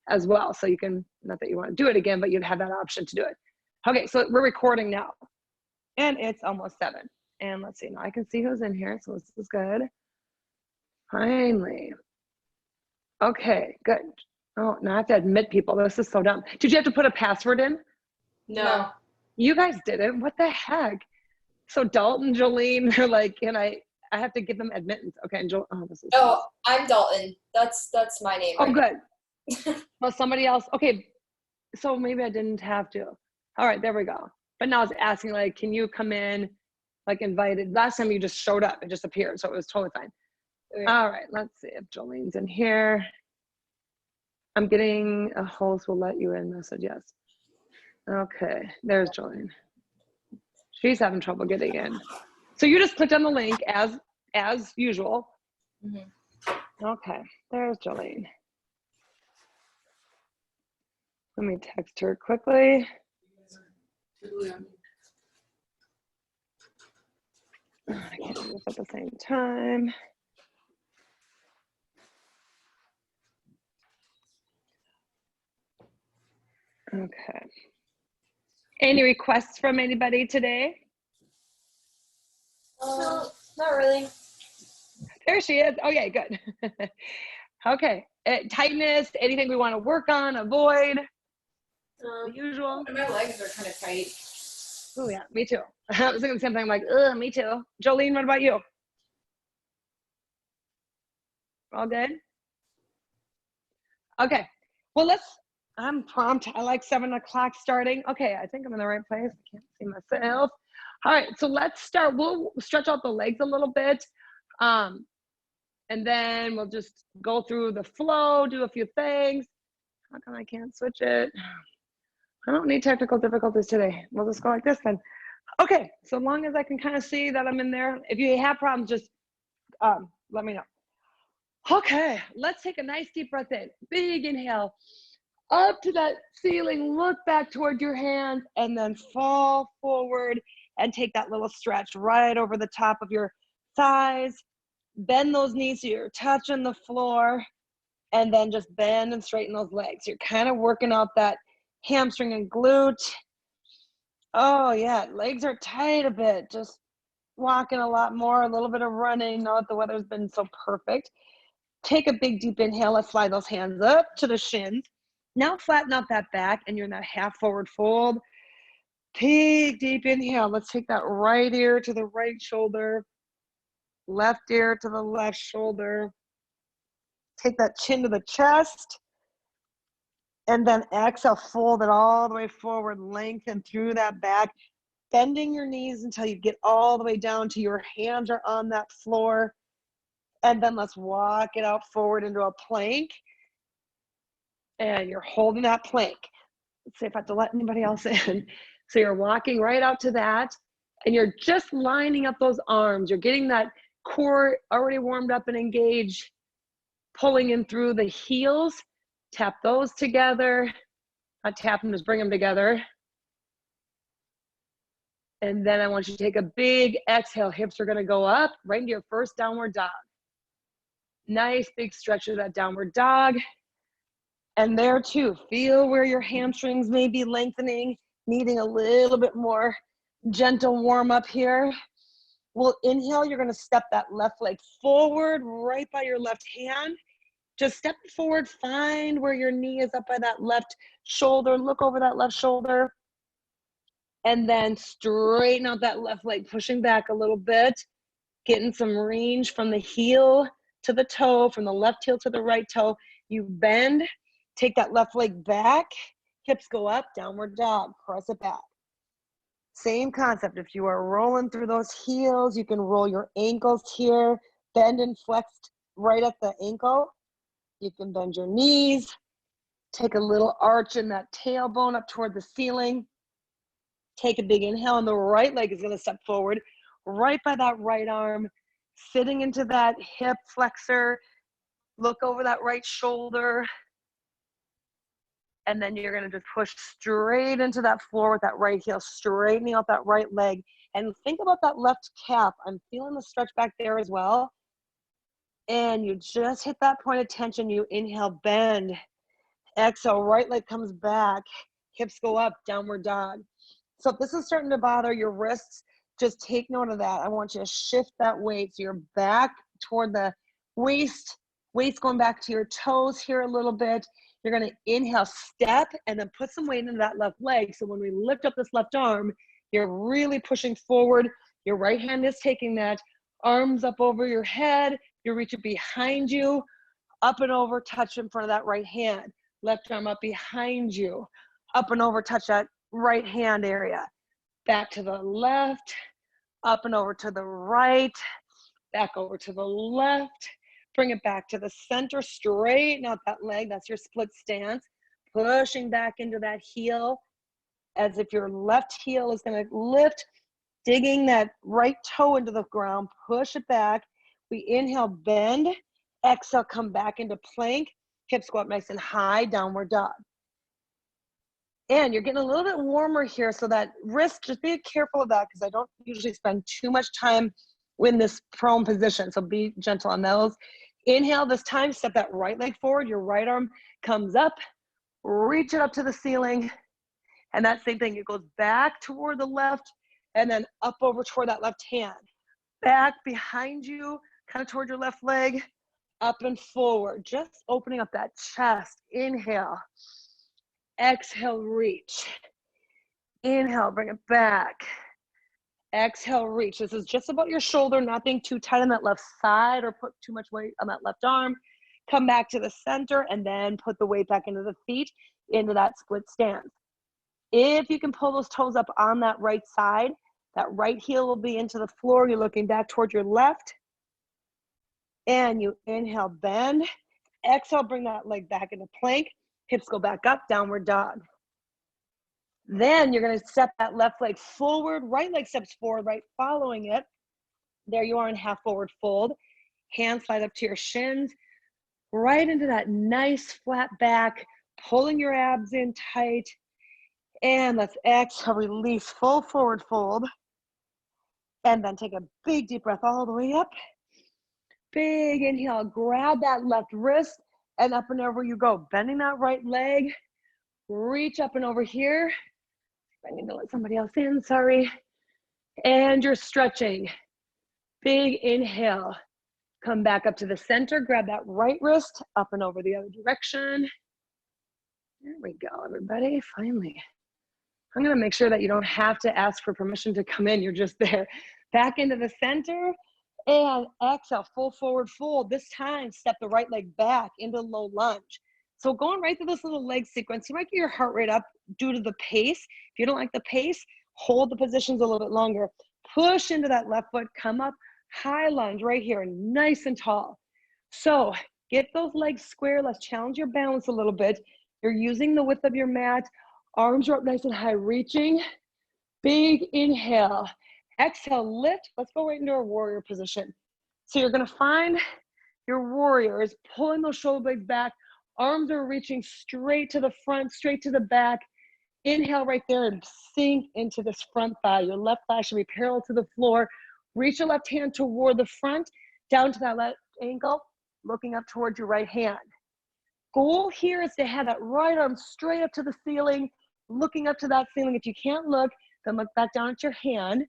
as well. So you can, not that you want to do it again, but you'd have that option to do it. Okay, so we're recording now. And it's almost 7. And let's see, now I can see who's in here, so this is good. Finally. Okay, good. Oh, now I have to admit people. This is so dumb. Did you have to put a password in? No. You guys didn't. What the heck? So Dalton, Jolene, they're like, and I have to give them admittance. Okay, and I'm Dalton. That's my name. Oh, right, good. Well, somebody else. Okay, so maybe I didn't have to. All right, there we go. But now it's asking, like, can you come in, like, invited? Last time you just showed up, it just appeared, so it was totally fine. Okay. All right, let's see if Jolene's in here. I'm getting a host will let you in message, yes. Okay, there's Jolene. She's having trouble getting in. So you just clicked on the link as usual. Mm-hmm. Okay, there's Jolene. Let me text her quickly. I can't do this at the same time. Okay. Any requests from anybody today? No, not really. There she is. Oh, yeah, good. Okay. Tightness, anything we want to work on, avoid? The usual. My legs are kind of tight. Oh, yeah, me too. I was thinking the same thing. I'm like, ugh, me too. Jolene, what about you? All good? Okay. Well, I'm prompt. I like 7 o'clock starting. Okay, I think I'm in the right place. I can't see myself. All right, so let's start. We'll stretch out the legs a little bit. And then we'll just go through the flow, do a few things. How come I can't switch it? I don't need technical difficulties today. We'll just go like this then. Okay, so long as I can kind of see that I'm in there. If you have problems, just let me know. Okay, let's take a nice deep breath in. Big inhale. Up to that ceiling, look back toward your hands, and then fall forward and take that little stretch right over the top of your thighs. Bend those knees so you're touching the floor, and then just bend and straighten those legs. You're kind of working out that hamstring and glute. Oh yeah, legs are tight a bit. Just walking a lot more, a little bit of running now that the weather's been so perfect. Take a big deep inhale. Let's fly those hands up to the shins. Now flatten out that back, and you're in that half forward fold. Big deep inhale. Let's take that right ear to the right shoulder. Left ear to the left shoulder. Take that chin to the chest. And then exhale, fold it all the way forward, lengthen through that back, bending your knees until you get all the way down to your hands are on that floor. And then let's walk it out forward into a plank. And you're holding that plank. Let's see if I have to let anybody else in. So you're walking right out to that, and you're just lining up those arms. You're getting that core already warmed up and engaged, pulling in through the heels. Tap those together. Not tap them, just bring them together. And then I want you to take a big exhale. Hips are gonna go up right into your first downward dog. Nice big stretch of that downward dog. And there too, feel where your hamstrings may be lengthening, needing a little bit more gentle warm up here. We'll inhale, you're gonna step that left leg forward right by your left hand. Just step forward, find where your knee is up by that left shoulder, look over that left shoulder, and then straighten out that left leg, pushing back a little bit, getting some range from the heel to the toe, from the left heel to the right toe. You bend, take that left leg back, hips go up, downward dog, press it back. Same concept. If you are rolling through those heels, you can roll your ankles here, bend and flex right at the ankle. You can bend your knees, take a little arch in that tailbone up toward the ceiling. Take a big inhale, and the right leg is going to step forward right by that right arm, sitting into that hip flexor. Look over that right shoulder. And then you're going to just push straight into that floor with that right heel, straightening out that right leg. And think about that left calf. I'm feeling the stretch back there as well. And you just hit that point of tension. You inhale, bend. Exhale, right leg comes back, hips go up, downward dog. So if this is starting to bother your wrists, just take note of that. I want you to shift that weight so you're back toward the waist, weight's going back to your toes here a little bit. You're gonna inhale, step, and then put some weight into that left leg. So when we lift up this left arm, you're really pushing forward. Your right hand is taking that, arms up over your head, you reach it behind you, up and over, touch in front of that right hand. Left arm up behind you, up and over, touch that right hand area. Back to the left, up and over to the right, back over to the left. Bring it back to the center, straighten out that leg. That's your split stance. Pushing back into that heel as if your left heel is gonna lift, digging that right toe into the ground, push it back. We inhale, bend, exhale, come back into plank, hips go up nice and high, downward dog. And you're getting a little bit warmer here, so that wrist, just be careful of that because I don't usually spend too much time in this prone position, so be gentle on those. Inhale this time, step that right leg forward, your right arm comes up, reach it up to the ceiling, and that same thing, it goes back toward the left and then up over toward that left hand. Back behind you, kind of toward your left leg, up and forward, just opening up that chest. Inhale. Exhale, reach. Inhale, bring it back. Exhale, reach. This is just about your shoulder, not being too tight on that left side or put too much weight on that left arm. Come back to the center and then put the weight back into the feet, into that split stance. If you can pull those toes up on that right side, that right heel will be into the floor. You're looking back toward your left. And you inhale, bend. Exhale, bring that leg back into plank. Hips go back up, downward dog. Then you're gonna step that left leg forward, right leg steps forward, right following it. There you are in half forward fold. Hands slide up to your shins, right into that nice flat back, pulling your abs in tight. And let's exhale, release, full forward fold. And then take a big deep breath all the way up. Big inhale, grab that left wrist and up and over you go. Bending that right leg, reach up and over here. I need to let somebody else in, sorry. And you're stretching. Big inhale. Come back up to the center, grab that right wrist, up and over the other direction. There we go, everybody, finally. I'm gonna make sure that you don't have to ask for permission to come in, you're just there. Back into the center, and exhale, full forward fold. This time, step the right leg back into low lunge. So going right through this little leg sequence, you might get your heart rate up due to the pace. If you don't like the pace, hold the positions a little bit longer. Push into that left foot, come up, high lunge right here, nice and tall. So get those legs square. Let's challenge your balance a little bit. You're using the width of your mat. Arms are up nice and high, reaching. Big inhale. Exhale, lift. Let's go right into our warrior position. So you're gonna find your warrior is pulling those shoulder blades back. Arms are reaching straight to the front, straight to the back. Inhale right there and sink into this front thigh. Your left thigh should be parallel to the floor. Reach your left hand toward the front, down to that left ankle, looking up towards your right hand. Goal here is to have that right arm straight up to the ceiling, looking up to that ceiling. If you can't look, then look back down at your hand.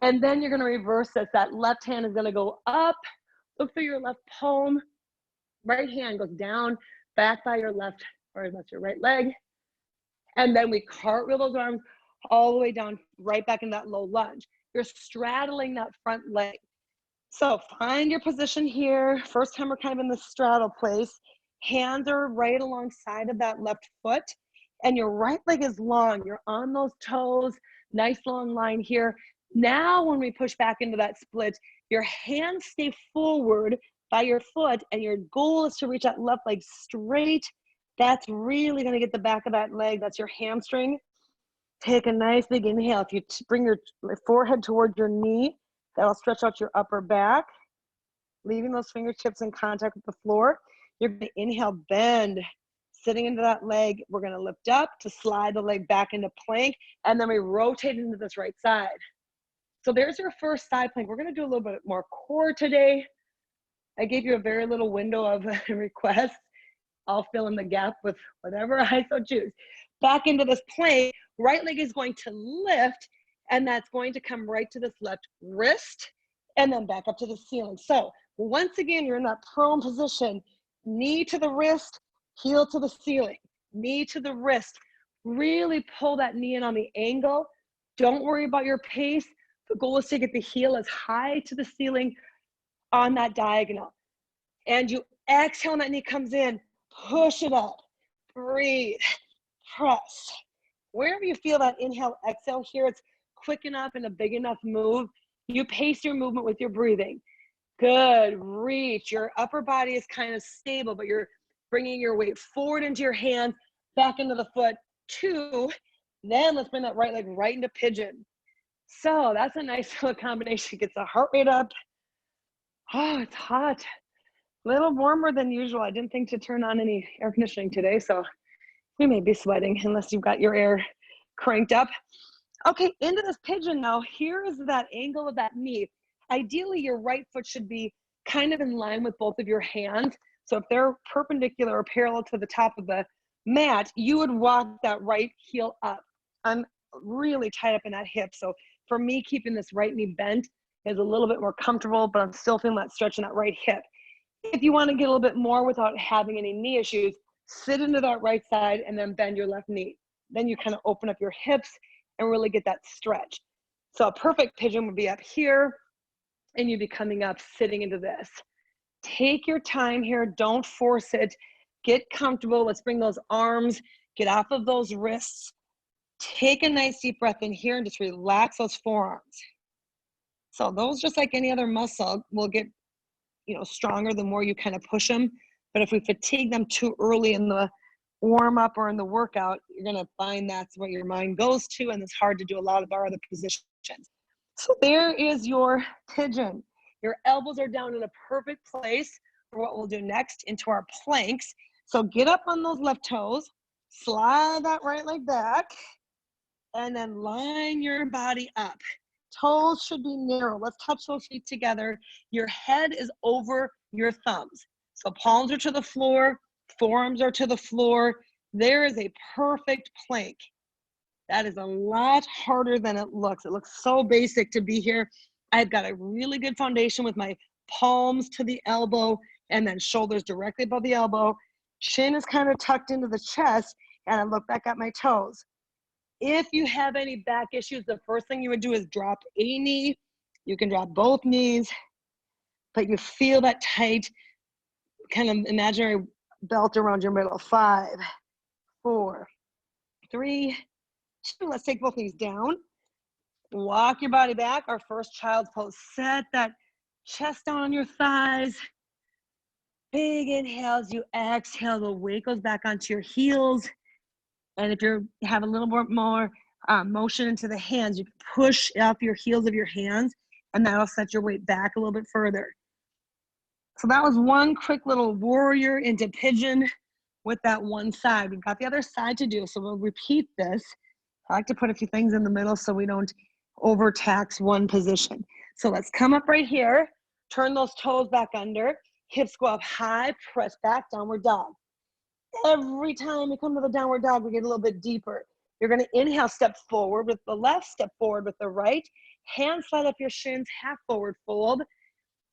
And then you're gonna reverse this. That left hand is gonna go up, look through your left palm, right hand goes down, back by your left, or that's your right leg. And then we cartwheel those arms all the way down, right back in that low lunge. You're straddling that front leg. So find your position here. First time we're kind of in the straddle place. Hands are right alongside of that left foot, and your right leg is long. You're on those toes, nice long line here. Now when we push back into that split, your hands stay forward by your foot, and your goal is to reach that left leg straight. That's really gonna get the back of that leg. That's your hamstring. Take a nice big inhale. If you bring your forehead towards your knee, that'll stretch out your upper back, leaving those fingertips in contact with the floor. You're gonna inhale, bend, sitting into that leg. We're gonna lift up to slide the leg back into plank, and then we rotate into this right side. So there's your first side plank. We're gonna do a little bit more core today. I gave you a very little window of requests. I'll fill in the gap with whatever I so choose. Back into this plank, right leg is going to lift, and that's going to come right to this left wrist, and then back up to the ceiling. So once again, you're in that prone position, knee to the wrist, heel to the ceiling, knee to the wrist. Really pull that knee in on the angle. Don't worry about your pace. The goal is to get the heel as high to the ceiling on that diagonal. And you exhale, and that knee comes in, push it up, breathe, press. Wherever you feel that inhale, exhale here, it's quick enough and a big enough move. You pace your movement with your breathing. Good, reach. Your upper body is kind of stable, but you're bringing your weight forward into your hands, back into the foot, 2. Then let's bring that right leg right into pigeon. So that's a nice little combination. Gets the heart rate up. Oh, it's hot. A little warmer than usual. I didn't think to turn on any air conditioning today, so we may be sweating unless you've got your air cranked up. Okay, into this pigeon now. Here is that angle of that knee. Ideally, your right foot should be kind of in line with both of your hands. So if they're perpendicular or parallel to the top of the mat, you would walk that right heel up. I'm really tied up in that hip. So for me, keeping this right knee bent is a little bit more comfortable, but I'm still feeling that stretch in that right hip. If you want to get a little bit more without having any knee issues, sit into that right side and then bend your left knee. Then you kind of open up your hips and really get that stretch. So a perfect pigeon would be up here, and you'd be coming up, sitting into this. Take your time here. Don't force it. Get comfortable. Let's bring those arms, get off of those wrists. Take a nice deep breath in here and just relax those forearms. So those, just like any other muscle, will get stronger the more you kind of push them. But if we fatigue them too early in the warm up or in the workout, you're going to find that's what your mind goes to, and it's hard to do a lot of our other positions. So there is your pigeon. Your elbows are down in a perfect place for what we'll do next, into our planks. So get up on those left toes, slide that right leg back, and then line your body up. Toes should be narrow. Let's touch those feet together. Your head is over your thumbs. So palms are to the floor, forearms are to the floor. There is a perfect plank. That is a lot harder than it looks. It looks so basic to be here. I've got a really good foundation with my palms to the elbow and then shoulders directly above the elbow. Chin is kind of tucked into the chest, and I look back at my toes. If you have any back issues, the first thing you would do is drop a knee. You can drop both knees, but you feel that tight kind of imaginary belt around your middle. 5, 4, 3, 2. Let's take both knees down. Walk your body back. Our first child's pose. Set that chest down on your thighs. Big inhales. You exhale. The weight goes back onto your heels. And if you have a little more motion into the hands, you can push up your heels of your hands, and that'll set your weight back a little bit further. So that was one quick little warrior into pigeon with that one side. We've got the other side to do, so we'll repeat this. I like to put a few things in the middle so we don't overtax one position. So let's come up right here, turn those toes back under, hips go up high, press back, downward dog. Every time we come to the downward dog, we get a little bit deeper. You're going to inhale, step forward with the left, step forward with the right. Hands slide up your shins, half forward fold.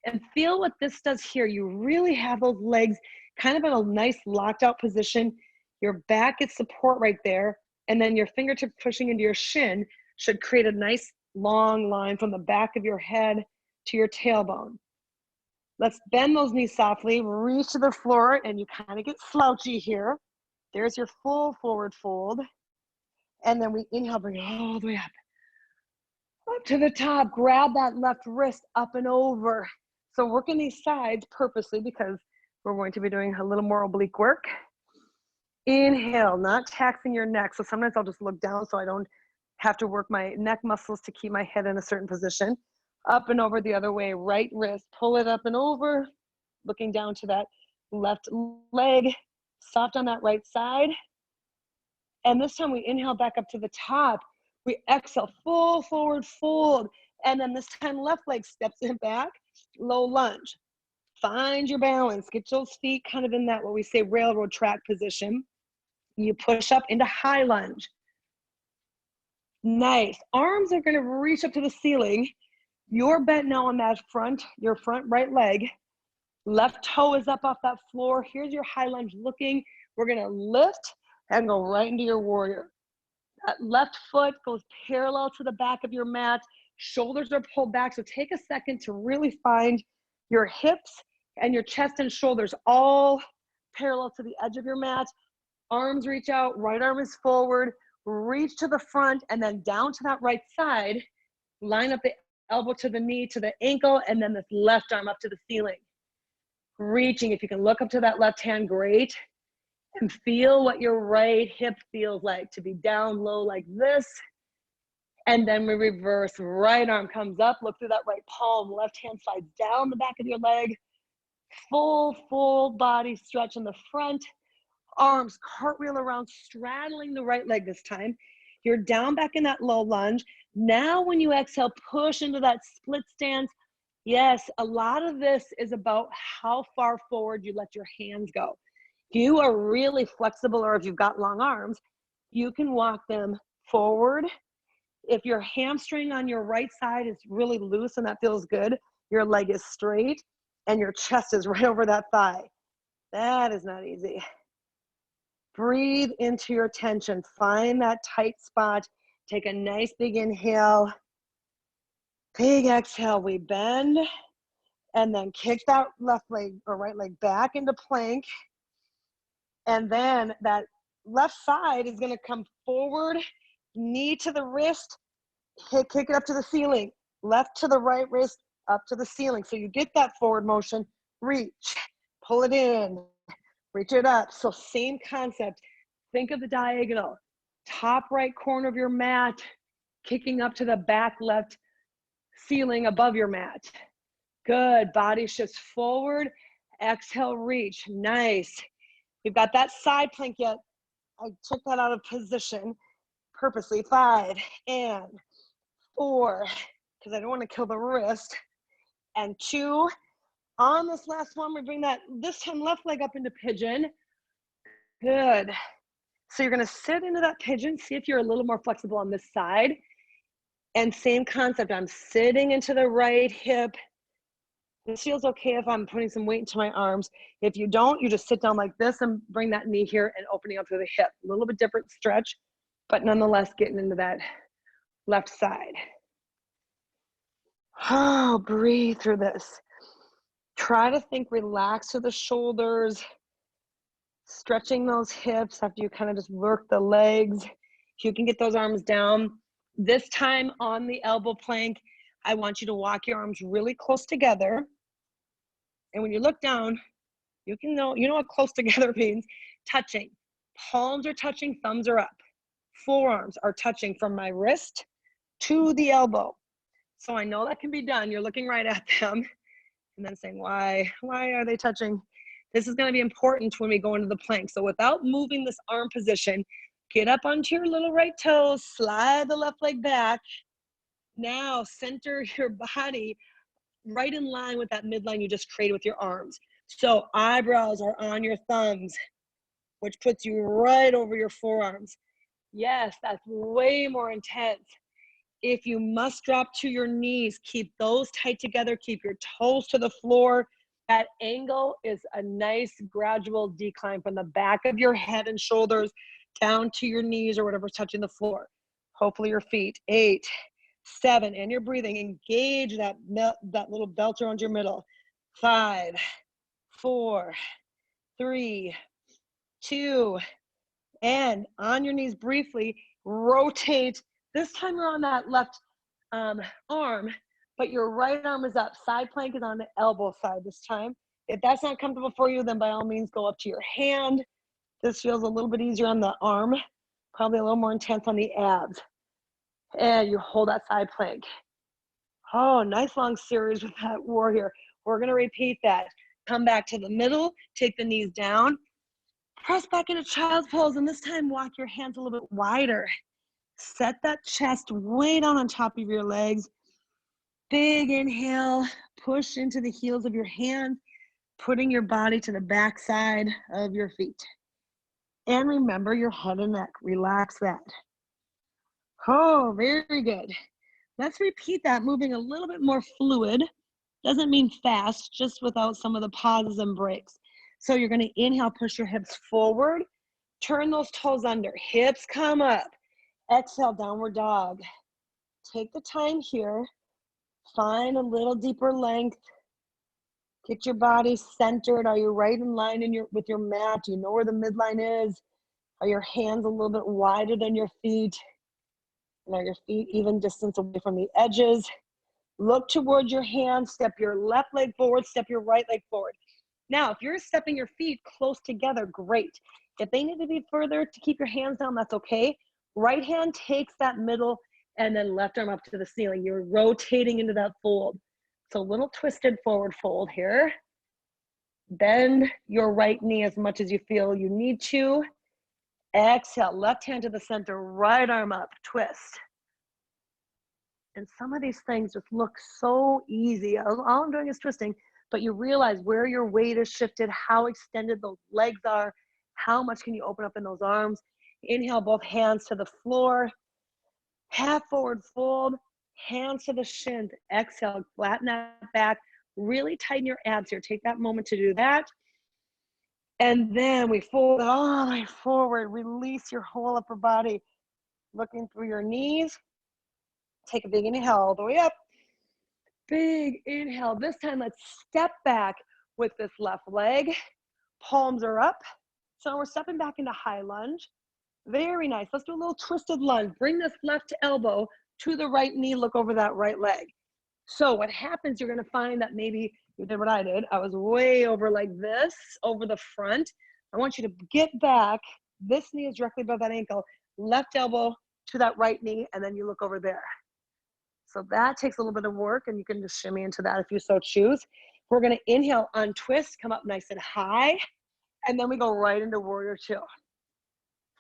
And feel what this does here. You really have those legs kind of in a nice locked out position. Your back gets support right there. And then your fingertips pushing into your shin should create a nice long line from the back of your head to your tailbone. Let's bend those knees softly, reach to the floor, and you kind of get slouchy here. There's your full forward fold. And then we inhale, bring it all the way up. Up to the top, grab that left wrist up and over. So working these sides purposely because we're going to be doing a little more oblique work. Inhale, not taxing your neck. So sometimes I'll just look down so I don't have to work my neck muscles to keep my head in a certain position. Up and over the other way, right wrist, pull it up and over, looking down to that left leg, soft on that right side. And this time we inhale back up to the top. We exhale, full forward fold. And then this time left leg steps in back, low lunge. Find your balance. Get those feet kind of in that, what we say, railroad track position. You push up into high lunge. Nice. Arms are going to reach up to the ceiling. You're bent now on that your front right leg. Left toe is up off that floor. Here's your high lunge looking. We're going to lift and go right into your warrior. That left foot goes parallel to the back of your mat. Shoulders are pulled back. So take a second to really find your hips and your chest and shoulders all parallel to the edge of your mat. Arms reach out, right arm is forward, reach to the front and then down to that right side. Line up the elbow to the knee, to the ankle, and then this left arm up to the ceiling. Reaching, if you can look up to that left hand, great. And feel what your right hip feels like to be down low like this. And then we reverse, right arm comes up, look through that right palm, left hand slides down the back of your leg. Full body stretch in the front. Arms cartwheel around, straddling the right leg this time. You're down back in that low lunge. Now when you exhale, push into that split stance. Yes, a lot of this is about how far forward you let your hands go. If you are really flexible or if you've got long arms, you can walk them forward. If your hamstring on your right side is really loose and that feels good, your leg is straight and your chest is right over that thigh. That is not easy. Breathe into your tension. Find that tight spot. Take a nice big inhale. Big exhale. We bend and then kick that left leg or right leg back into plank. And then that left side is going to come forward, knee to the wrist, kick it up to the ceiling. Left to the right wrist, up to the ceiling. So you get that forward motion. Reach, pull it in, reach it up. So same concept. Think of the diagonal. Top right corner of your mat, kicking up to the back left ceiling above your mat. Good. Body shifts forward. Exhale, reach. Nice. You've got that side plank yet. I took that out of position purposely. 5 and 4, because I don't want to kill the wrist. And 2. On this last one, we bring that, this time left leg up into pigeon. Good. So you're going to sit into that pigeon. See if you're a little more flexible on this side. And same concept. I'm sitting into the right hip. This feels okay if I'm putting some weight into my arms. If you don't, you just sit down like this and bring that knee here and opening up to the hip. A little bit different stretch, but nonetheless getting into that left side. Oh, breathe through this. Try to think relax through the shoulders, stretching those hips after you kind of just work the legs. If you can get those arms down. This time on the elbow plank, I want you to walk your arms really close together. And when you look down, you know what close together means. Touching. Palms are touching, thumbs are up. Forearms are touching from my wrist to the elbow. So I know that can be done. You're looking right at them and then saying, why are they touching? This is going to be important when we go into the plank. So without moving this arm position, get up onto your little right toes, slide the left leg back. Now center your body right in line with that midline you just created with your arms. So eyebrows are on your thumbs, which puts you right over your forearms. Yes, that's way more intense. If you must drop to your knees, keep those tight together, keep your toes to the floor. That angle is a nice gradual decline from the back of your head and shoulders down to your knees or whatever's touching the floor. Hopefully your feet. 8, 7, and you're breathing. Engage that little belt around your middle. 5, 4, 3, 2, and on your knees briefly, rotate. This time you're on that left arm, but your right arm is up. Side plank is on the elbow side this time. If that's not comfortable for you, then by all means go up to your hand. This feels a little bit easier on the arm, probably a little more intense on the abs. And you hold that side plank. Oh, nice long series with that warrior. We're gonna repeat that. Come back to the middle, take the knees down, press back into child's pose, and this time walk your hands a little bit wider. Set that chest way down on top of your legs. Big inhale, push into the heels of your hands. putting your body to the back side of your feet. And remember your head and neck. Relax that. Oh, very good. Let's repeat that, moving a little bit more fluid. Doesn't mean fast, just without some of the pauses and breaks. So you're going to inhale, push your hips forward. Turn those toes under. Hips come up. Exhale, downward dog. Take the time here. Find a little deeper length. Get your body centered. Are you right in line with your mat? Do you know where the midline is? Are your hands a little bit wider than your feet? And are your feet even distance away from the edges? Look towards your hands. Step your left leg forward. Step your right leg forward. Now, if you're stepping your feet close together, great. If they need to be further to keep your hands down, that's okay. Right hand takes that middle and then left arm up to the ceiling. You're rotating into that fold. So a little twisted forward fold here. Bend your right knee as much as you feel you need to. Exhale, left hand to the center, right arm up, twist. And some of these things just look so easy. All I'm doing is twisting, but you realize where your weight is shifted, how extended those legs are, how much can you open up in those arms. Inhale, both hands to the floor. Half forward fold, hands to the shins. Exhale, flatten that back. Really tighten your abs here. Take that moment to do that. And then we fold it all the way forward. Release your whole upper body. Looking through your knees. Take a big inhale all the way up. Big inhale. This time, let's step back with this left leg. Palms are up. So we're stepping back into high lunge. Very nice. Let's do a little twisted lunge. Bring this left elbow to the right knee. Look over that right leg. So what happens, you're going to find that maybe you did what I did. I was way over like this, over the front. I want you to get back. This knee is directly above that ankle. Left elbow to that right knee, and then you look over there. So that takes a little bit of work, and you can just shimmy into that if you so choose. We're going to inhale, untwist, come up nice and high, and then we go right into warrior two.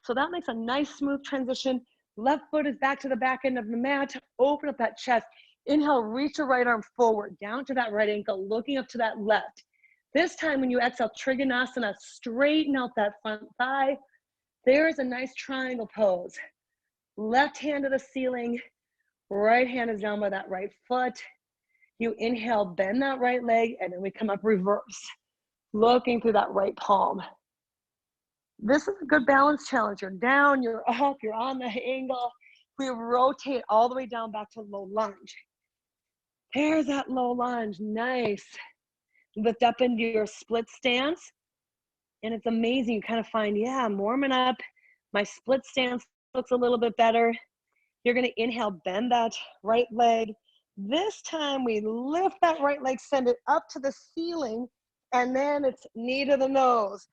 So that makes a nice smooth transition. Left foot is back to the back end of the mat. Open up that chest. Inhale, reach your right arm forward, down to that right ankle, looking up to that left. This time when you exhale, Trikonasana, straighten out that front thigh. There's a nice triangle pose. Left hand to the ceiling. Right hand is down by that right foot. You inhale, bend that right leg, and then we come up reverse, looking through that right palm. This is a good balance challenge. You're down, you're up, you're on the angle. We rotate all the way down back to low lunge. There's that low lunge, nice. Lift up into your split stance. And it's amazing, you kind of find, yeah, I'm warming up. My split stance looks a little bit better. You're gonna inhale, bend that right leg. This time we lift that right leg, send it up to the ceiling, and then it's knee to the nose.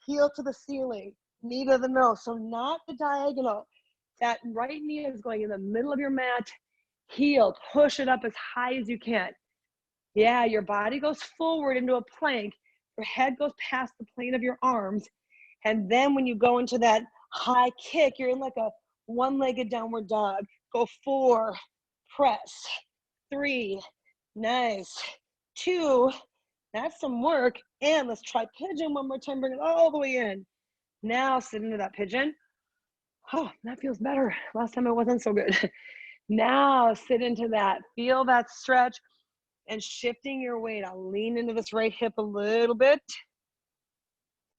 Heel to the ceiling, knee to the nose. So not the diagonal. That right knee is going in the middle of your mat. Heel, push it up as high as you can. Yeah, your body goes forward into a plank. Your head goes past the plane of your arms. And then when you go into that high kick, you're in like a one-legged downward dog. Go 4, press, 3, nice, 2, that's some work. And let's try pigeon one more time. Bring it all the way in. Now sit into that pigeon. Oh, that feels better. Last time it wasn't so good. Now sit into that. Feel that stretch and shifting your weight. I'll lean into this right hip a little bit.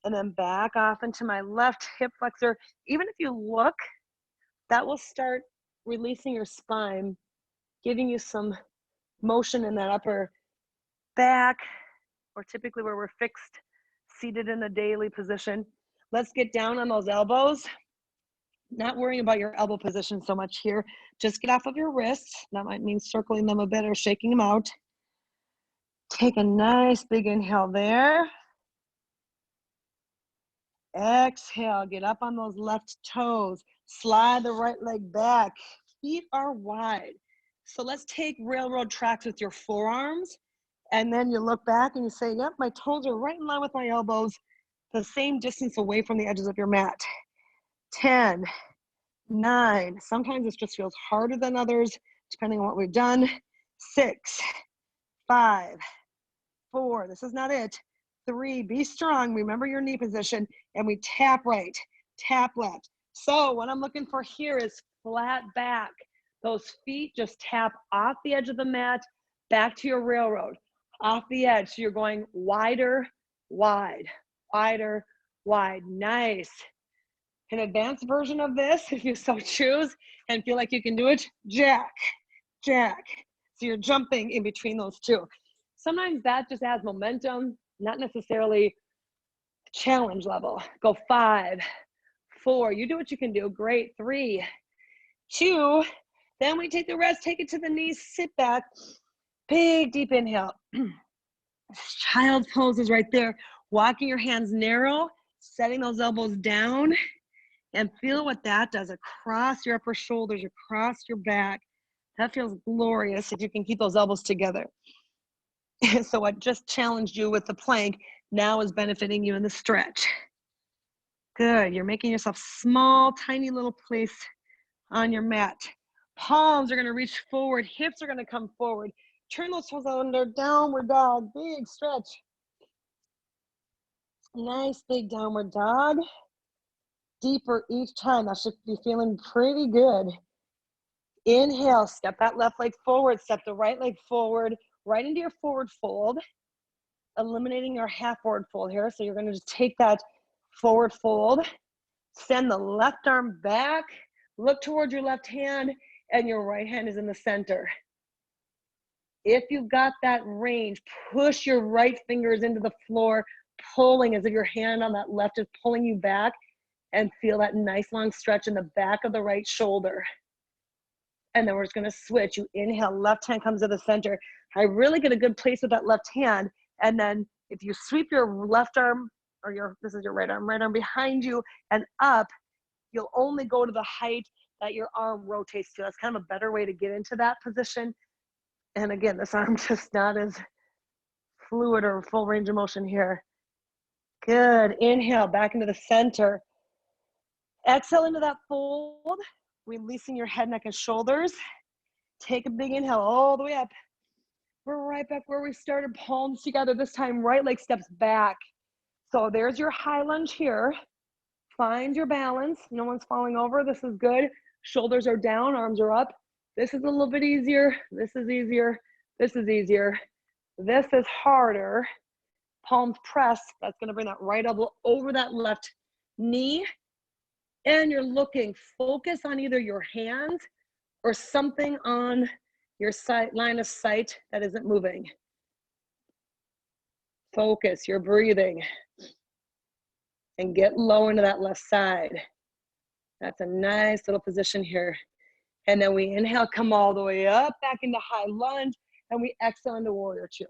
And then back off into my left hip flexor. Even if you look, that will start releasing your spine, giving you some motion in that upper back, or typically where we're fixed, seated in a daily position. Let's get down on those elbows. Not worrying about your elbow position so much here. Just get off of your wrists. That might mean circling them a bit or shaking them out. Take a nice big inhale there. Exhale, get up on those left toes. Slide the right leg back. Feet are wide. So let's take railroad tracks with your forearms. And then you look back and you say, yep, my toes are right in line with my elbows, the same distance away from the edges of your mat. 10, 9, sometimes this just feels harder than others, depending on what we've done. 6, 5, 4, this is not it. 3, be strong. Remember your knee position, and we tap right, tap left. So what I'm looking for here is flat back. Those feet just tap off the edge of the mat, back to your railroad, off the edge. So you're going wider, wide, wider, wide. Nice. An advanced version of this, if you so choose, and feel like you can do it, jack, jack. So you're jumping in between those two. Sometimes that just adds momentum, not necessarily challenge level. Go 5, 4, you do what you can do. Great. 3, 2, then we take the rest, take it to the knees, sit back, big deep inhale. Child's pose is right there. Walking your hands narrow, setting those elbows down, and feel what that does across your upper shoulders, across your back. That feels glorious if you can keep those elbows together. So what just challenged you with the plank now is benefiting you in the stretch. Good, you're making yourself small, tiny little place on your mat. Palms are gonna reach forward, hips are gonna come forward. Turn those toes under, downward dog, big stretch. Nice big downward dog. Deeper each time, that should be feeling pretty good. Inhale, step that left leg forward, step the right leg forward, right into your forward fold, eliminating your half forward fold here. So you're gonna just take that forward fold, send the left arm back, look towards your left hand, and your right hand is in the center. If you've got that range, push your right fingers into the floor, pulling as if your hand on that left is pulling you back, and feel that nice long stretch in the back of the right shoulder. And then we're just gonna switch. You inhale, left hand comes to the center. I really get a good place with that left hand. And then if you sweep your left arm, or this is your right arm behind you and up, you'll only go to the height that your arm rotates to. That's kind of a better way to get into that position. And again, this arm just not as fluid or full range of motion here. Good, inhale, back into the center. Exhale into that fold, releasing your head, neck, and shoulders. Take a big inhale all the way up. We're right back where we started, palms together. This time, right leg steps back. So there's your high lunge here. Find your balance. No one's falling over. This is good. Shoulders are down, arms are up. This is a little bit easier. This is easier. This is easier. This is harder. Palms press. That's going to bring that right elbow over that left knee. And you're looking, focus on either your hands or something on your line of sight that isn't moving. Focus, you're breathing. And get low into that left side. That's a nice little position here. And then we inhale, come all the way up, back into high lunge, and we exhale into warrior 2.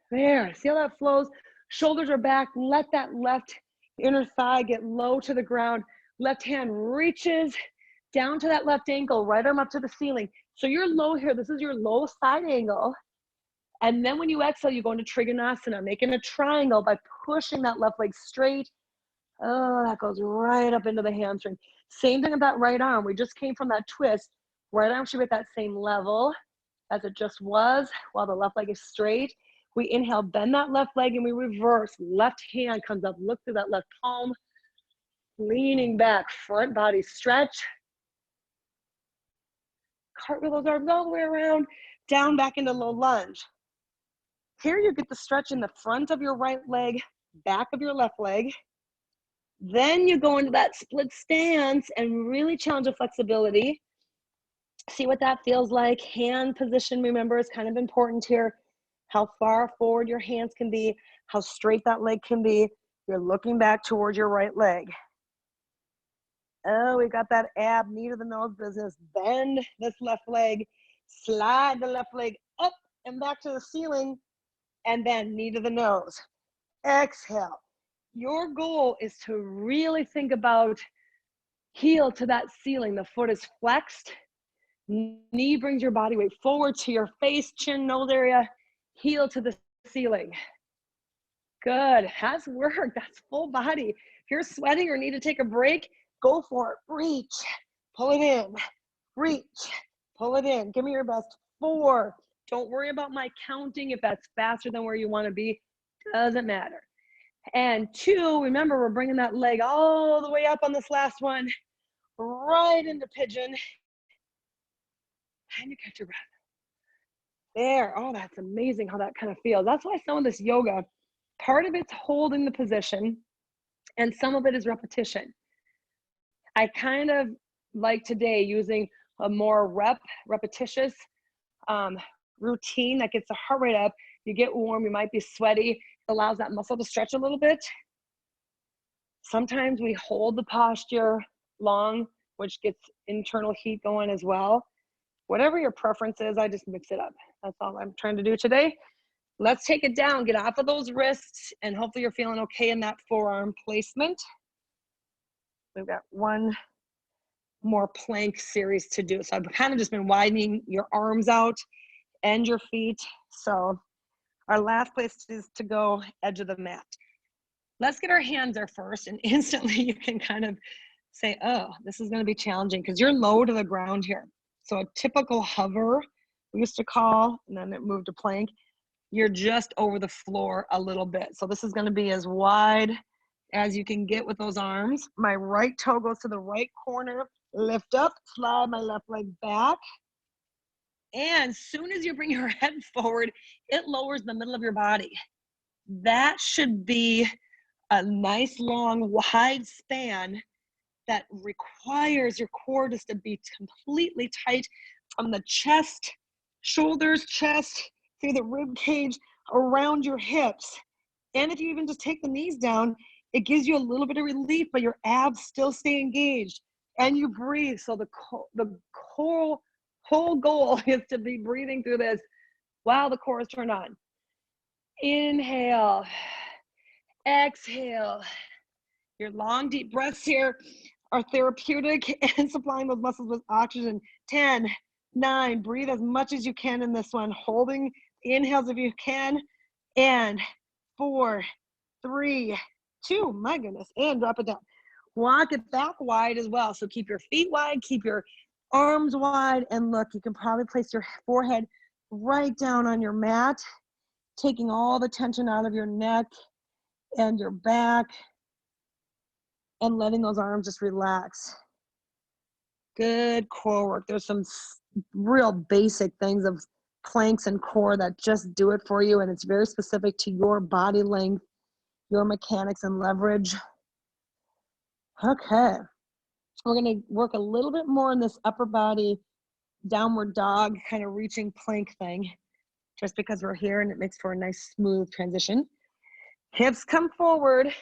There, see how that flows? Shoulders are back, let that left inner thigh get low to the ground. Left hand reaches down to that left ankle, right arm up to the ceiling. So you're low here, this is your low side angle. And then when you exhale, you go into Trikonasana, making a triangle by pushing that left leg straight. Oh, that goes right up into the hamstring. Same thing with that right arm. We just came from that twist. Right arm should be at that same level as it just was while the left leg is straight. We inhale, bend that left leg, and we reverse. Left hand comes up, look through that left palm. Leaning back, front body stretch. Cartwheel those arms all the way around, down back into low lunge. Here you get the stretch in the front of your right leg, back of your left leg. Then you go into that split stance and really challenge the flexibility. See what that feels like. Hand position, remember, is kind of important here. How far forward your hands can be, how straight that leg can be. You're looking back towards your right leg. Oh, we got that ab, knee to the nose business. Bend this left leg, slide the left leg up and back to the ceiling, and then knee to the nose. Exhale. Your goal is to really think about heel to that ceiling. The foot is flexed. Knee brings your body weight forward to your face, chin, nose area. Heel to the ceiling. Good. That's work. That's full body. If you're sweating or need to take a break, go for it. Reach. Pull it in. Reach. Pull it in. Give me your best. 4. Don't worry about my counting if that's faster than where you want to be. doesn't matter. And 2, remember, we're bringing that leg all the way up on this last one, right into pigeon. And you catch your breath. There. Oh, that's amazing how that kind of feels. That's why some of this yoga, part of it's holding the position and some of it is repetition. I kind of like today using a more repetitious routine that gets the heart rate up. You get warm, you might be sweaty. It allows that muscle to stretch a little bit. Sometimes we hold the posture long, which gets internal heat going as well. Whatever your preference is, I just mix it up. That's all I'm trying to do today. Let's take it down, get off of those wrists, and hopefully you're feeling okay in that forearm placement. We've got one more plank series to do. So I've kind of just been widening your arms out and your feet. So our last place is to go edge of the mat. Let's get our hands there first, and instantly you can kind of say, oh, this is going to be challenging because you're low to the ground here. So a typical hover, we used to call, and then it moved to plank, you're just over the floor a little bit. So this is going to be as wide as you can get with those arms. My right toe goes to the right corner, lift up, slide my left leg back. And as soon as you bring your head forward, it lowers the middle of your body. That should be a nice, long, wide span that requires your core just to be completely tight from the chest, shoulders, chest, through the rib cage, around your hips. And if you even just take the knees down, it gives you a little bit of relief, but your abs still stay engaged. And you breathe. So the whole goal is to be breathing through this while the core is turned on. Inhale, exhale. Your long, deep breaths here are therapeutic and supplying those muscles with oxygen. 10, 9, breathe as much as you can in this one, holding inhales if you can. And 4, 3, 2, my goodness, and drop it down. Walk it back wide as well. So keep your feet wide, keep your arms wide, and look, you can probably place your forehead right down on your mat, taking all the tension out of your neck and your back, and letting those arms just relax. Good core work. There's some real basic things of planks and core that just do it for you, and it's very specific to your body length, your mechanics and leverage. Okay, we're gonna work a little bit more in this upper body downward dog kind of reaching plank thing, just because we're here and it makes for a nice smooth transition. Hips come forward.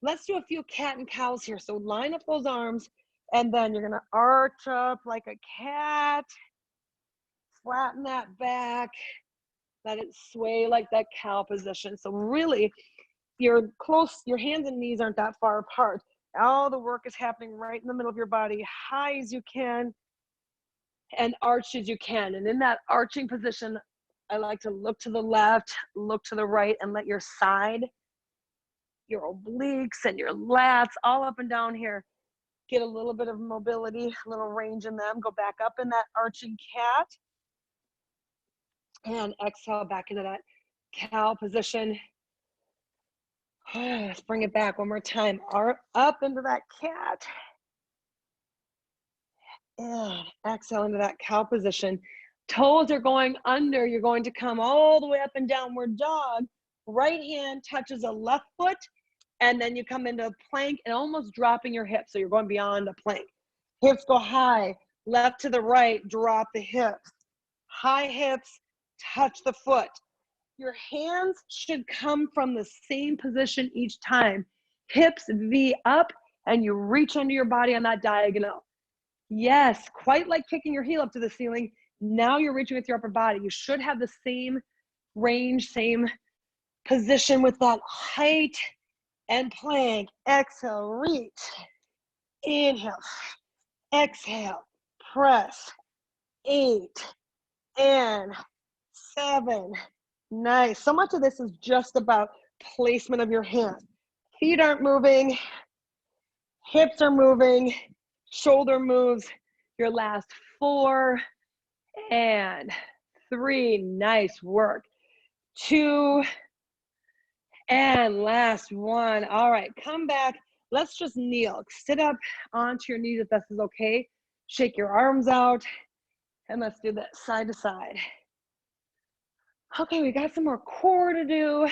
Let's do a few cat and cows here. So line up those arms, and then you're gonna arch up like a cat, flatten that back, let it sway like that cow position. So really, you're close, your hands and knees aren't that far apart. All the work is happening right in the middle of your body, high as you can, and arch as you can. And in that arching position, I like to look to the left, look to the right, and let your side, your obliques and your lats all up and down here get a little bit of mobility, a little range in them. Go back up in that arching cat and exhale back into that cow position. Let's bring it back one more time. Up into that cat. And exhale into that cow position. Toes are going under. You're going to come all the way up and downward dog. Right hand touches the left foot, and then you come into a plank and almost dropping your hips. So you're going beyond a plank. Hips go high, left to the right, drop the hips. High hips, touch the foot. Your hands should come from the same position each time. Hips V up, and you reach under your body on that diagonal. Yes, quite like kicking your heel up to the ceiling. Now you're reaching with your upper body. You should have the same range, same position with that height and plank. Exhale, reach. Inhale. Exhale. Press. 8 and 7. Nice. So much of this is just about placement of your hand. Feet aren't moving. Hips are moving. Shoulder moves. Your last 4 and 3. Nice work. 2 And last one. All right, come back. Let's just kneel. Sit up onto your knees if this is okay. Shake your arms out. And let's do this side to side. Okay, we got some more core to do.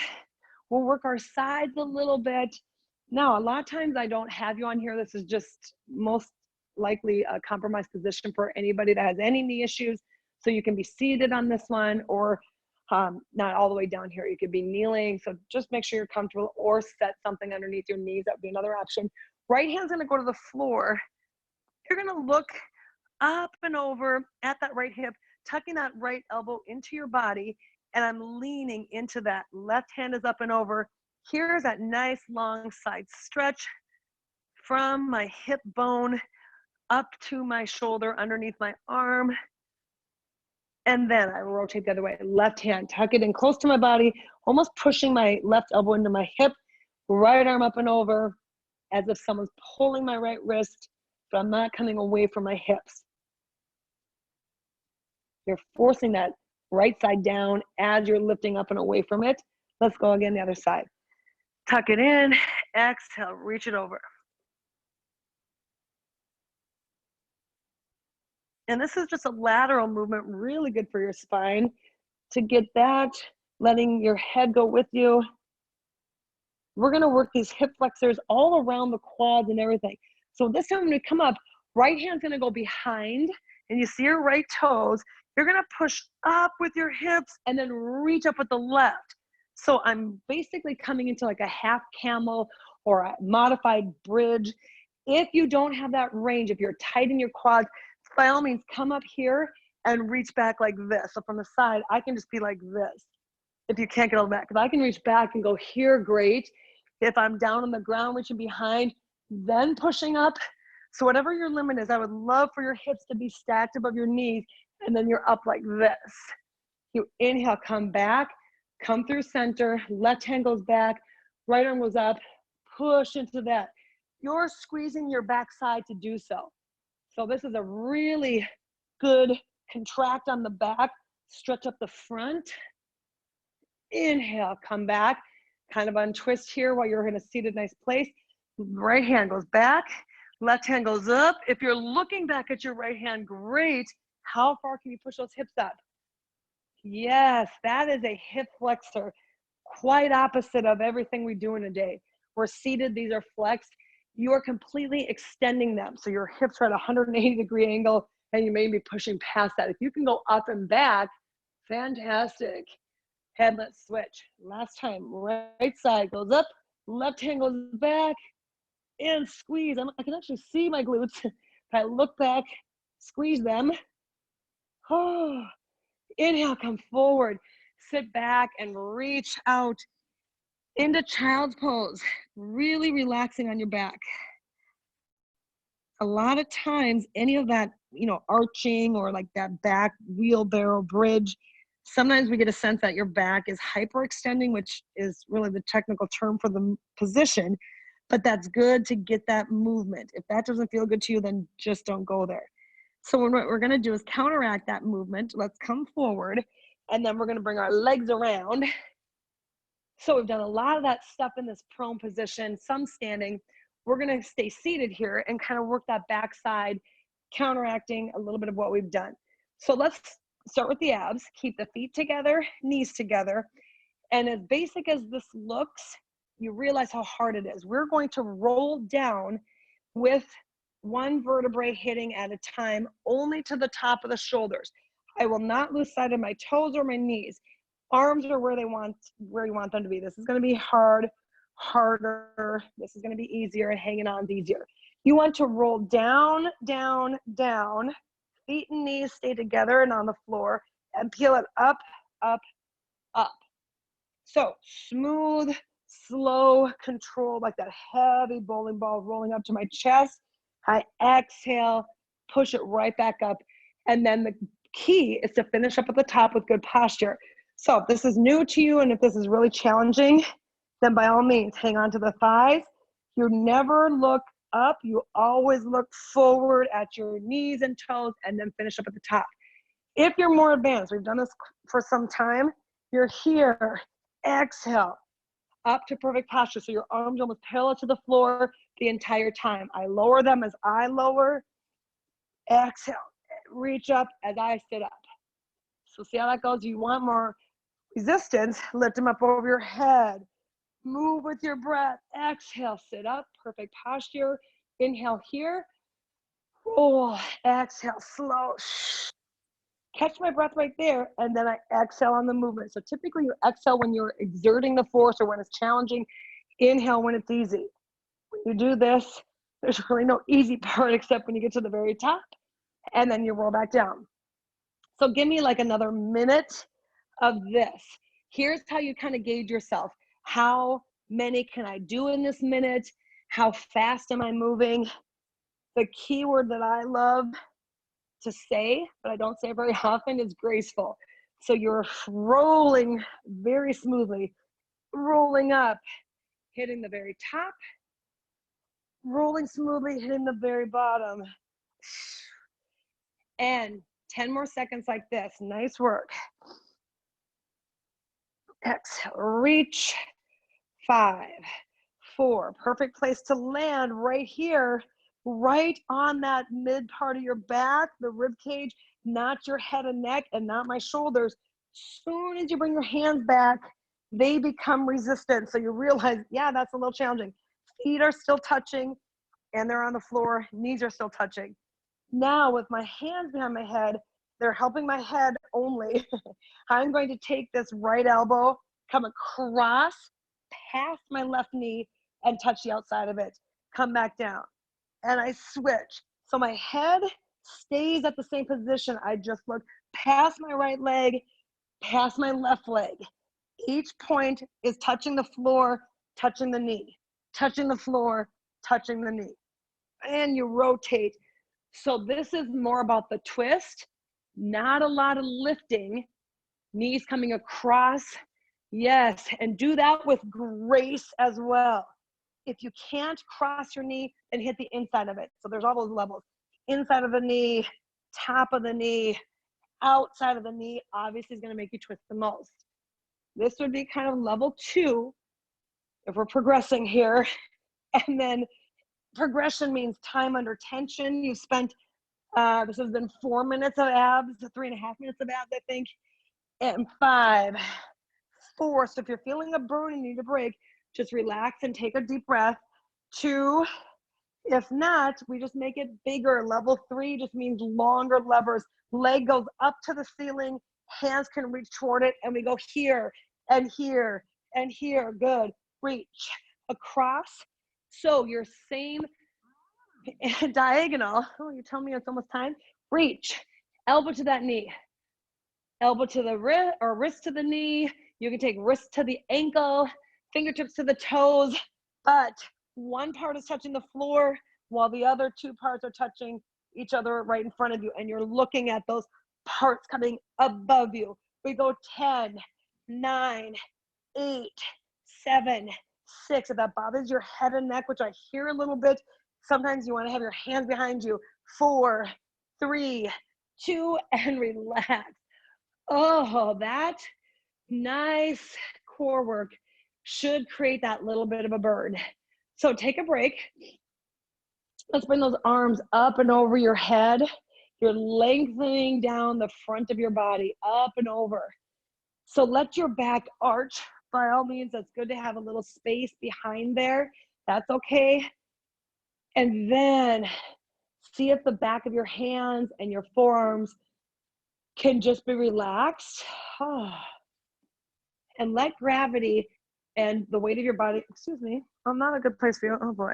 We'll work our sides a little bit. Now, a lot of times I don't have you on here. This is just most likely a compromised position for anybody that has any knee issues. So you can be seated on this one or not all the way down here. You could be kneeling. So just make sure you're comfortable or set something underneath your knees. That would be another option. Right hand's gonna go to the floor. You're gonna look up and over at that right hip, tucking that right elbow into your body, and I'm leaning into that. Left hand is up and over. Here's that nice long side stretch from my hip bone up to my shoulder, underneath my arm. And then I rotate the other way. Left hand, tuck it in close to my body, almost pushing my left elbow into my hip, right arm up and over, as if someone's pulling my right wrist, but I'm not coming away from my hips. You're forcing that right side down as you're lifting up and away from it. Let's go again, the other side. Tuck it in, exhale, reach it over. And this is just a lateral movement, really good for your spine to get that, letting your head go with you. We're gonna work these hip flexors all around the quads and everything. So this time when we come up, right hand's gonna go behind and you see your right toes. You're gonna push up with your hips and then reach up with the left. So I'm basically coming into like a half camel or a modified bridge. If you don't have that range, if you're tight in your quads, by all means, come up here and reach back like this. So from the side, I can just be like this. If you can't get all the back, if I can reach back and go here, great. If I'm down on the ground, reaching behind, then pushing up. So whatever your limit is, I would love for your hips to be stacked above your knees, and then you're up like this. You inhale, come back, come through center, left hand goes back, right arm goes up, push into that. You're squeezing your backside to do so. So this is a really good contract on the back, stretch up the front. Inhale, come back, kind of untwist here while you're in a seated nice place. Right hand goes back, left hand goes up. If you're looking back at your right hand, great. How far can you push those hips up? Yes, that is a hip flexor, quite opposite of everything we do in a day. We're seated, these are flexed. You are completely extending them. So your hips are at a 180-degree angle and you may be pushing past that. If you can go up and back, fantastic. Head, let's switch. Last time, right side goes up, left hand goes back, and squeeze. I can actually see my glutes. If I look back, squeeze them. Oh, inhale, come forward. Sit back and reach out into child's pose. Really relaxing on your back. A lot of times, any of that, arching or like that back wheelbarrow bridge, sometimes we get a sense that your back is hyperextending, which is really the technical term for the position, but that's good to get that movement. If that doesn't feel good to you, then just don't go there. So what we're gonna do is counteract that movement. Let's come forward, and then we're gonna bring our legs around. So we've done a lot of that stuff in this prone position, some standing. We're gonna stay seated here and kind of work that backside, counteracting a little bit of what we've done. So let's start with the abs, keep the feet together, knees together. And as basic as this looks, you realize how hard it is. We're going to roll down with one vertebrae hitting at a time, only to the top of the shoulders. I will not lose sight of my toes or my knees. Arms are where you want them to be. This is going to be harder. This is going to be easier, and hanging on is easier. You want to roll down, down, down. Feet and knees stay together and on the floor, and peel it up, up, up. So smooth, slow, controlled, like that heavy bowling ball rolling up to my chest. I exhale, push it right back up. And then the key is to finish up at the top with good posture. So if this is new to you and if this is really challenging, then by all means, hang on to the thighs. You never look up. You always look forward at your knees and toes and then finish up at the top. If you're more advanced, we've done this for some time, you're here, exhale, up to perfect posture. So your arms almost parallel to the floor the entire time. I lower them as I lower. Exhale, reach up as I sit up. So see how that goes? You want more resistance, lift them up over your head. Move with your breath. Exhale, sit up, perfect posture. Inhale here. Roll, exhale, slow. Catch my breath right there, and then I exhale on the movement. So typically you exhale when you're exerting the force or when it's challenging. Inhale when it's easy. When you do this, there's really no easy part except when you get to the very top, and then you roll back down. So give me like another minute of this. Here's how you kind of gauge yourself. How many can I do in this minute? How fast am I moving? The key word that I love to say, but I don't say very often, is graceful. So you're rolling very smoothly, rolling up, hitting the very top, rolling smoothly, hitting the very bottom. And 10 more seconds like this. Nice work. Exhale, reach. 5, 4, perfect place to land right here, right on that mid part of your back, the rib cage, not your head and neck and not my shoulders. Soon as you bring your hands back, they become resistant. So you realize, yeah, that's a little challenging. Feet are still touching and they're on the floor. Knees are still touching. Now with my hands behind my head, they're helping my head only. I'm going to take this right elbow, come across, past my left knee and touch the outside of it. Come back down. And I switch. So my head stays at the same position. I just look past my right leg, past my left leg. Each point is touching the floor, touching the knee, touching the floor, touching the knee. And you rotate. So this is more about the twist, not a lot of lifting, knees coming across. Yes, and do that with grace as well. If you can't cross your knee, then hit the inside of it. So there's all those levels. Inside of the knee, top of the knee, outside of the knee, obviously is gonna make you twist the most. This would be kind of level 2, if we're progressing here. And then progression means time under tension. You've spent, this has been 4 minutes of abs, 3.5 minutes of abs, I think. And 5, 4, so if you're feeling a burn and you need a break, just relax and take a deep breath. 2, if not, we just make it bigger. Level 3 just means longer levers. Leg goes up to the ceiling, hands can reach toward it, and we go here and here and here. Good. Reach across. So your same diagonal. Oh, you tell me it's almost time. Reach, elbow to that knee, elbow to the wrist or wrist to the knee. You can take wrist to the ankle, fingertips to the toes, but one part is touching the floor while the other 2 parts are touching each other right in front of you, and you're looking at those parts coming above you. We go 10, 9, 8, 7, 6. If that bothers your head and neck, which I hear a little bit, sometimes you want to have your hands behind you. 4, 3, 2, and relax. Oh, that nice core work should create that little bit of a burn. So take a break. Let's bring those arms up and over your head. You're lengthening down the front of your body, up and over. So let your back arch. By all means, that's good to have a little space behind there. That's okay. And then see if the back of your hands and your forearms can just be relaxed. And let gravity and the weight of your body, excuse me, I'm not a good place for you. Oh boy.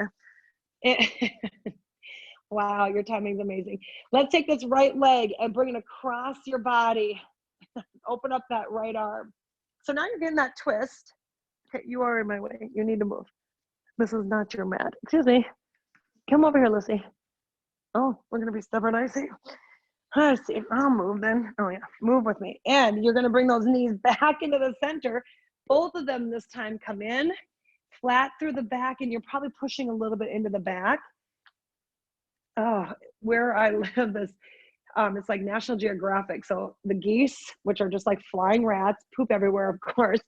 Wow, your timing's amazing. Let's take this right leg and bring it across your body. Open up that right arm. So now you're getting that twist. Okay, you are in my way. You need to move. This is not your mat. Excuse me. Come over here, Lucy. Oh, we're gonna be stubborn, I see. I see. I'll move then. Oh yeah, move with me. And you're gonna bring those knees back into the center. Both of them this time come in, flat through the back, and you're probably pushing a little bit into the back. Oh, where I live is, it's like National Geographic. So the geese, which are just like flying rats, poop everywhere, of course.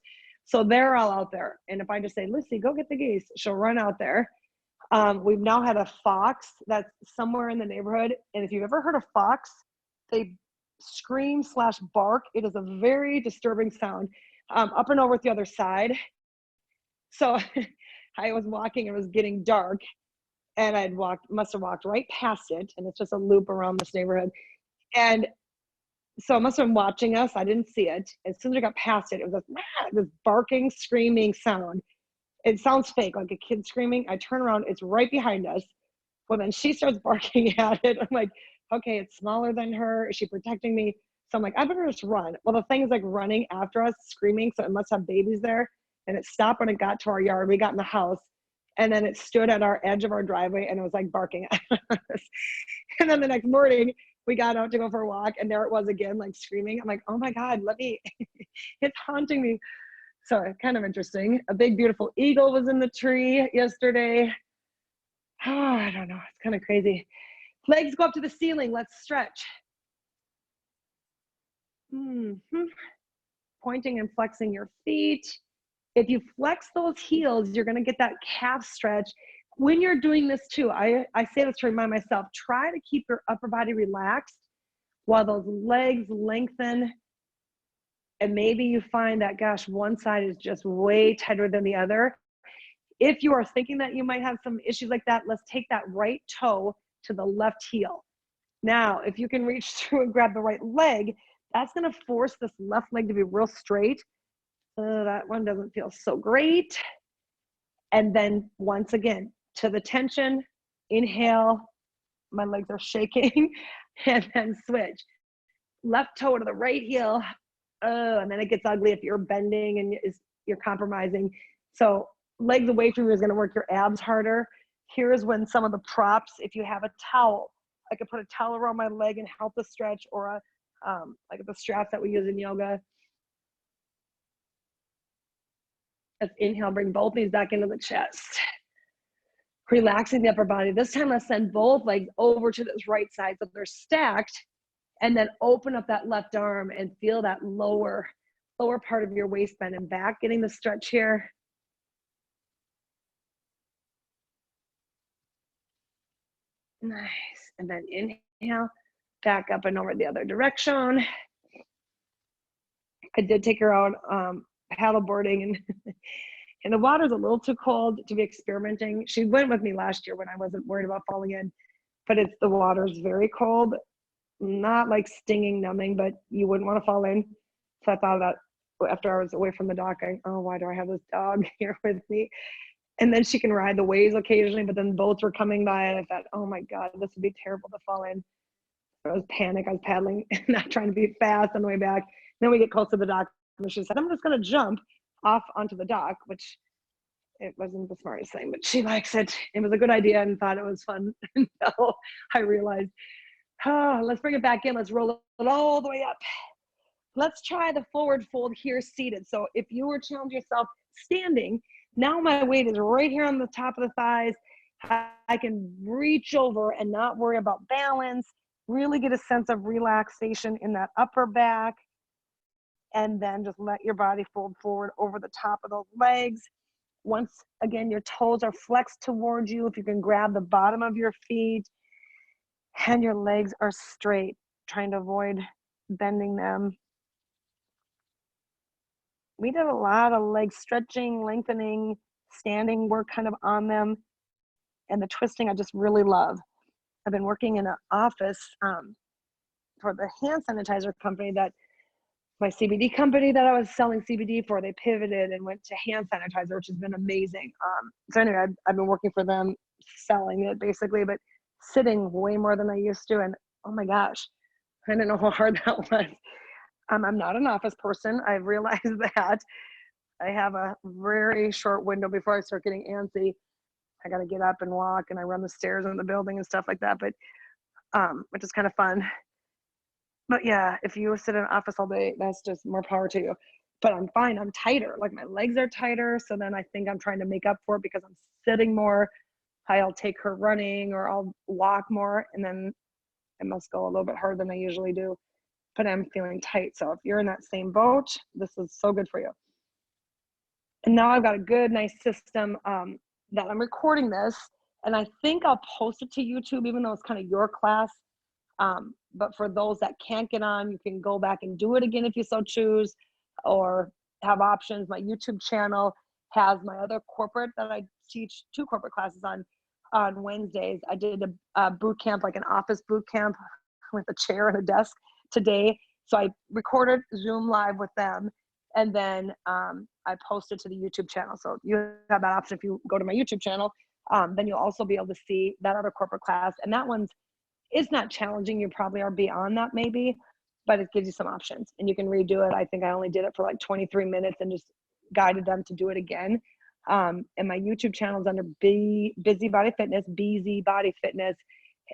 So they're all out there. And if I just say, Lucy, go get the geese, she'll run out there. We've now had a fox that's somewhere in the neighborhood. And if you've ever heard a fox, they scream / bark. It is a very disturbing sound. Up and over at the other side. So I was walking, it was getting dark, and must have walked right past it. And it's just a loop around this neighborhood. And so it must have been watching us. I didn't see it. As soon as I got past it, it was this barking, screaming sound. It sounds fake, like a kid screaming. I turn around, it's right behind us. Well, then she starts barking at it. I'm like, okay, it's smaller than her. Is she protecting me? So I'm like, I better just run. Well, the thing is like running after us, screaming. So it must have babies there. And it stopped when it got to our yard. We got in the house. And then it stood at our edge of our driveway and it was like barking at us. And then the next morning, we got out to go for a walk. And there it was again, like screaming. I'm like, oh my God, it's haunting me. So kind of interesting. A big, beautiful eagle was in the tree yesterday. Oh, I don't know. It's kind of crazy. Legs go up to the ceiling. Let's stretch. Pointing and flexing your feet. If you flex those heels, you're going to get that calf stretch. When you're doing this too, I say this to remind myself, try to keep your upper body relaxed while those legs lengthen. And maybe you find that, gosh, one side is just way tighter than the other. If you are thinking that you might have some issues like that, let's take that right toe to the left heel. Now, if you can reach through and grab the right leg, that's going to force this left leg to be real straight. That one doesn't feel so great. And then once again, to the tension, inhale, my legs are shaking, and then switch. Left toe to the right heel, and then it gets ugly if you're bending and you're compromising. So legs away from you is going to work your abs harder. Here's when some of the props, if you have a towel, I could put a towel around my leg and help the stretch, or like the straps that we use in yoga. Let's inhale, bring both knees back into the chest. Relaxing the upper body. This time let's send both legs over to this right side so they're stacked, and then open up that left arm and feel that lower part of your waistband and back, getting the stretch here. Nice. And then inhale, back up and over the other direction. I did take her out paddle boarding, and the water's a little too cold to be experimenting. She went with me last year when I wasn't worried about falling in, but the water's very cold, not like stinging, numbing, but you wouldn't want to fall in. So I thought that after I was away from the dock, why do I have this dog here with me? And then she can ride the waves occasionally, but then boats were coming by and I thought, oh my God, this would be terrible to fall in. I was panicked. I was paddling, not trying to be fast on the way back. Then we get close to the dock and she said, I'm just going to jump off onto the dock, which it wasn't the smartest thing, but she likes it. It was a good idea and thought it was fun until I realized, let's bring it back in. Let's roll it all the way up. Let's try the forward fold here seated. So if you were challenging yourself standing, now my weight is right here on the top of the thighs. I can reach over and not worry about balance, really get a sense of relaxation in that upper back, and then just let your body fold forward over the top of those legs. Once again, your toes are flexed towards you. If you can grab the bottom of your feet and your legs are straight, trying to avoid bending them. We did a lot of leg stretching, lengthening, standing work kind of on them. And the twisting I just really love. I've been working in an office for the hand sanitizer company, that my CBD company that I was selling CBD for, they pivoted and went to hand sanitizer, which has been amazing. So anyway, I've been working for them, selling it basically, but sitting way more than I used to. And oh my gosh, I didn't know how hard that was. I'm not an office person. I've realized that. I have a very short window before I start getting antsy. I got to get up and walk, and I run the stairs in the building and stuff like that, but which is kind of fun. But yeah, if you sit in an office all day, that's just more power to you. But I'm fine. I'm tighter. Like my legs are tighter. So then I think I'm trying to make up for it because I'm sitting more. I'll take her running or I'll walk more, and then I must go a little bit harder than I usually do. But I'm feeling tight. So if you're in that same boat, this is so good for you. And now I've got a good, nice system that I'm recording this. And I think I'll post it to YouTube, even though it's kind of your class. But for those that can't get on, you can go back and do it again if you so choose, or have options. My YouTube channel has my other corporate that I teach 2 corporate classes on Wednesdays. I did a boot camp, like an office boot camp with a chair and a desk today. So I recorded Zoom live with them, and then I posted to the YouTube channel. So you have that option if you go to my YouTube channel. Then you'll also be able to see that other corporate class, and that one's it's not challenging. You probably are beyond that maybe, but it gives you some options and you can redo it. I think I only did it for like 23 minutes and just guided them to do it again. And my YouTube channel is under Busy Body Fitness, BZ Body Fitness.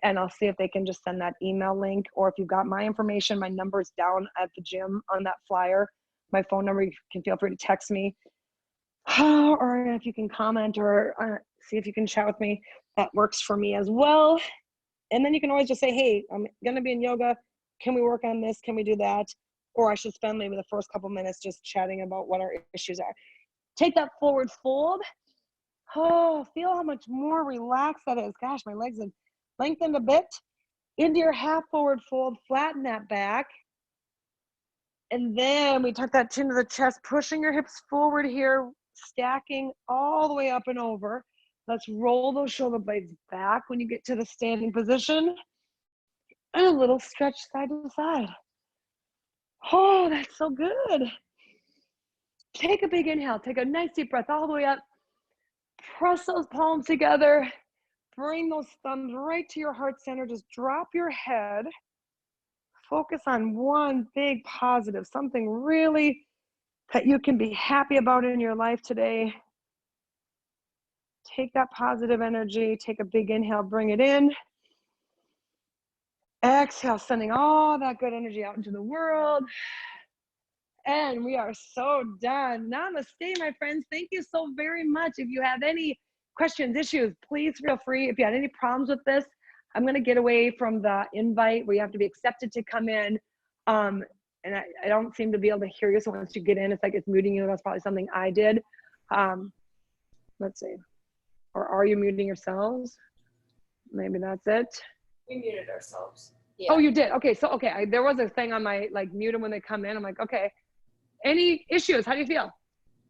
And I'll see if they can just send that email link, or if you've got my information, my number's down at the gym on that flyer. My phone number, you can feel free to text me. Or if you can comment or see if you can chat with me, that works for me as well. And then you can always just say, hey, I'm going to be in yoga. Can we work on this? Can we do that? Or I should spend maybe the first couple minutes just chatting about what our issues are. Take that forward fold. Oh, feel how much more relaxed that is. Gosh, my legs have lengthened a bit. Into your half forward fold, flatten that back. And then we tuck that chin to the chest, pushing your hips forward here, stacking all the way up and over. Let's roll those shoulder blades back when you get to the standing position. And a little stretch side to side. Oh, that's so good. Take a big inhale. Take a nice deep breath all the way up. Press those palms together. Bring those thumbs right to your heart center. Just drop your head. Focus on one big positive, something really that you can be happy about in your life today. Take that positive energy, take a big inhale, bring it in. Exhale, sending all that good energy out into the world. And we are so done. Namaste, my friends. Thank you so very much. If you have any questions, issues, please feel free. If you had any problems with this, I'm going to get away from the invite where you have to be accepted to come in. And I don't seem to be able to hear you. So once you get in, it's like it's muting you. That's probably something I did. Let's see. Or are you muting yourselves? Maybe that's it. We muted ourselves. Yeah. Oh, you did? Okay. So, okay. There was a thing on my, like, mute them when they come in. I'm like, okay. Any issues? How do you feel?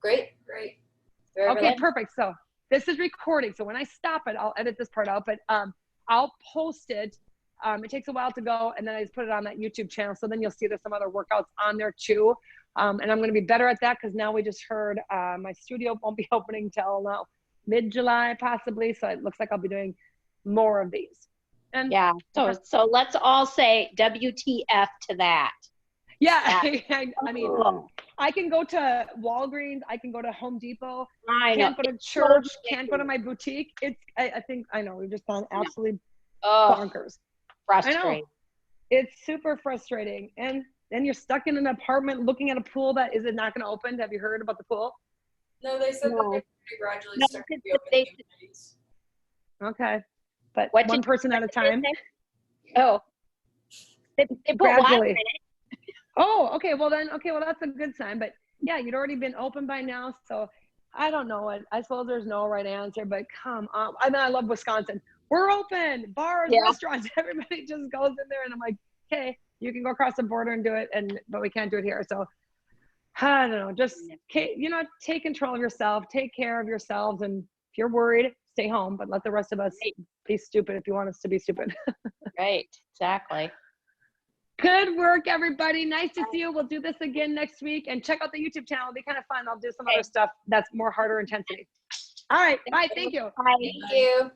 Great. Great. Okay, perfect. So this is recording. So when I stop it, I'll edit this part out, but I'll post it. It takes a while to go, and then I just put it on that YouTube channel. So then you'll see there's some other workouts on there too. And I'm going to be better at that because now we just heard my studio won't be opening till now mid-July possibly. So it looks like I'll be doing more of these. And yeah. So let's all say WTF to that. Yeah. I mean, I can go to Walgreens. I can go to Home Depot. Can't go to church. Can't go to my boutique. It's, I think, I know we've just gone absolutely bonkers. Frustrating. I know. It's super frustrating. And then you're stuck in an apartment looking at a pool that is not going to open. Have you heard about the pool? No, they said that they gradually start to be opening. Okay. But one person at a time. Oh. They put gradually. Oh, okay. Well then, okay. Well, that's a good sign. But yeah, you'd already been open by now. So I don't know. I suppose there's no right answer, but come on. I mean, I love Wisconsin. We're open. Bars, restaurants, everybody just goes in there. And I'm like, okay, you can go across the border and do it. But we can't do it here. So I don't know. Just, you know, take control of yourself. Take care of yourselves. And if you're worried, stay home. But let the rest of us be stupid if you want us to be stupid. Right. Exactly. Good work, everybody. Nice to see you. We'll do this again next week. And check out the YouTube channel. It'll be kind of fun. I'll do some other stuff that's more harder intensity. All right. Bye. Thank you. Bye. Thank you.